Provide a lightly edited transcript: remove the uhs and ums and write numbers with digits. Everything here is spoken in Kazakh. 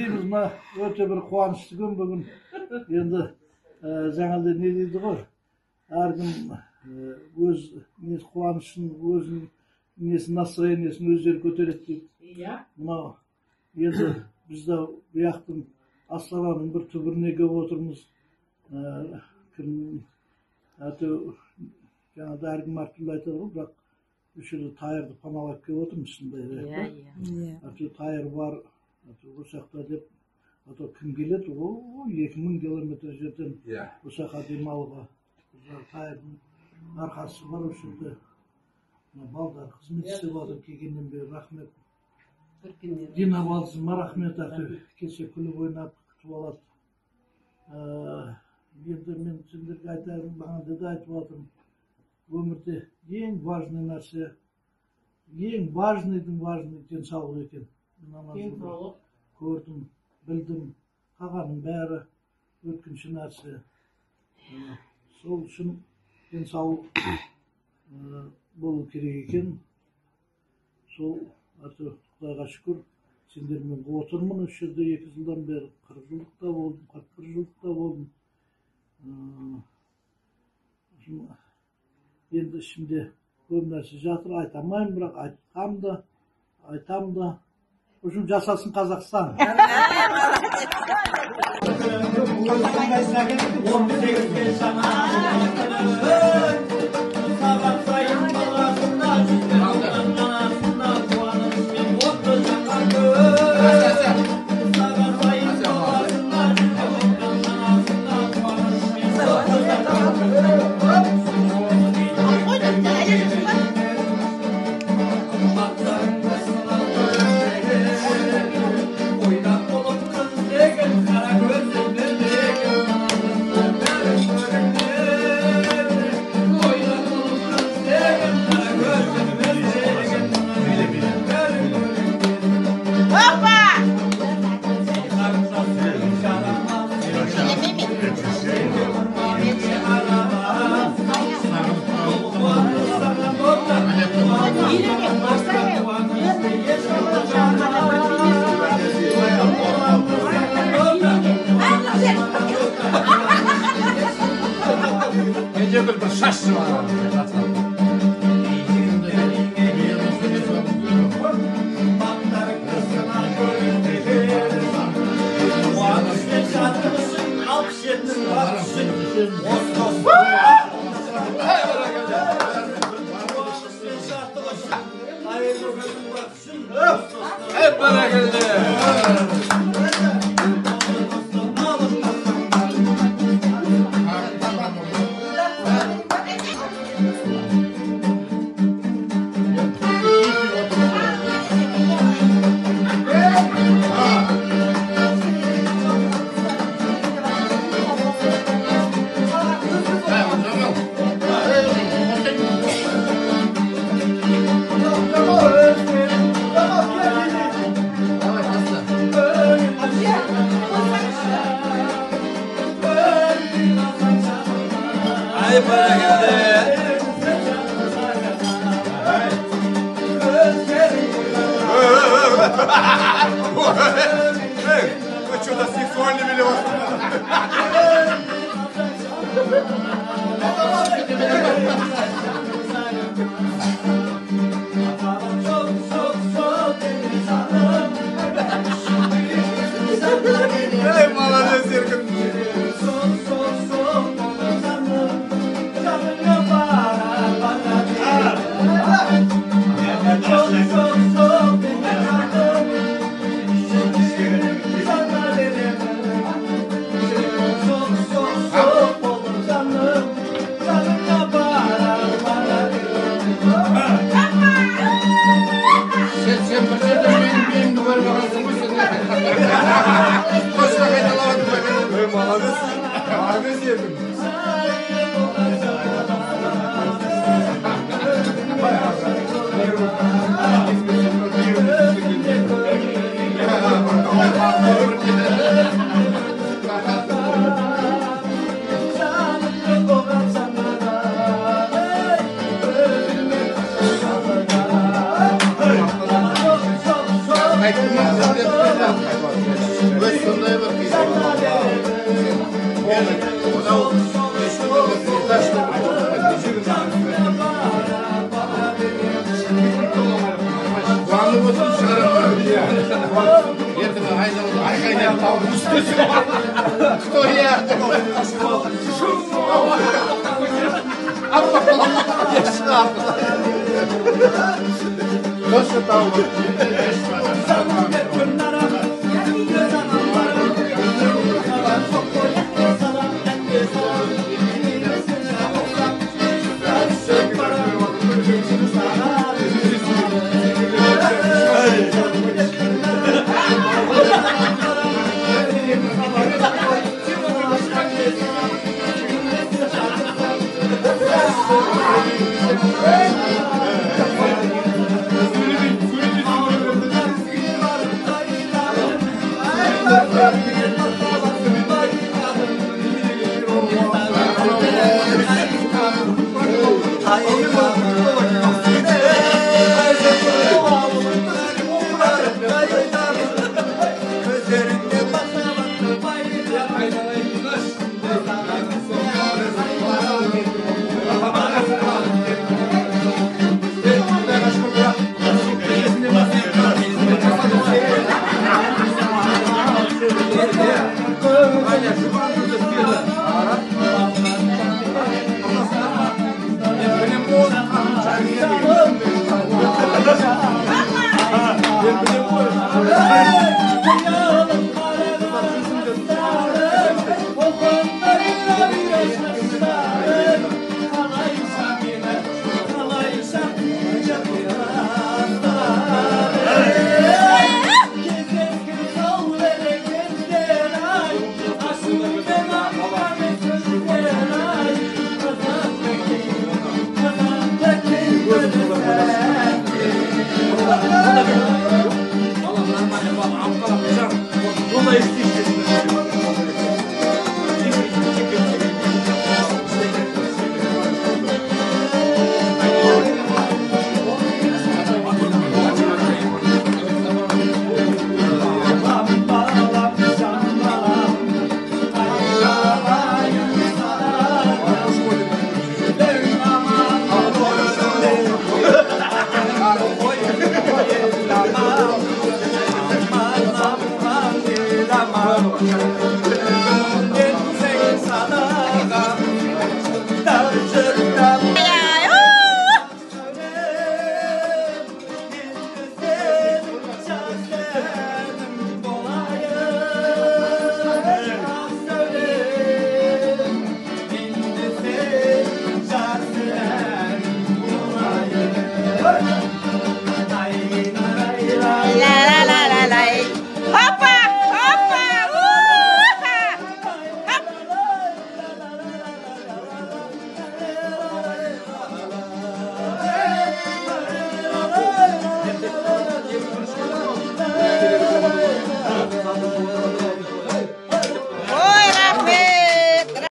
Дейміз ма, өте бір қуанышты күн бүгін. Енді жаңағыдай не дейді ғой, әркім өз қуанышын, өзінің настроениесін өздері көтереді дейді. Мынау енді біз де бұяқтың Астананың бір түбіріне келіп отырмыз. Әйтеу жаңағыда әркім әртүрлі айтады ғой, бірақ осы жерде Тайырды паналап келіп отырмыз шындай. Әйтеу Тайыр бар, осы жақта деп, кім келеді? 2000 километр жерден осы жаққа демалуға. Тайырдың арқасы бар осы жерде. Балдар қызмет істеп жатыр, келгеннен бері рахмет. Дина баласыма рахмет, келсе күліп ойнап күтіп алады. Енді мен сендерге айтайын, бағана да айтып жатырмын. Өмірде ең важный нәрсе, ең важныйдың денсаулық екен. Көрдім, білдім, қалғанның бәрі өткінші нәрсе. Сол үшін денсаулық болу керек екен. Сол Құдайға шүкір, сендермен отырмын осы жерде 2 жылдан бері, 40 жылдықта болдым, 41 жылдықта болдым. Енді ішімде көп нәрсе жатыр, айтамайын, бірақ айтам да. Үшін жасасын Қазақстан. Вы что-то сексуальными ли вас? Молодец, Серка. Молодец, Серка. Like, Sonday bir kıyım. Ona bir taş Kuanlı oturup çıkaramıyor. Yerine aynen tavuğun üstüne. Кто я? Nasıl tavuğun?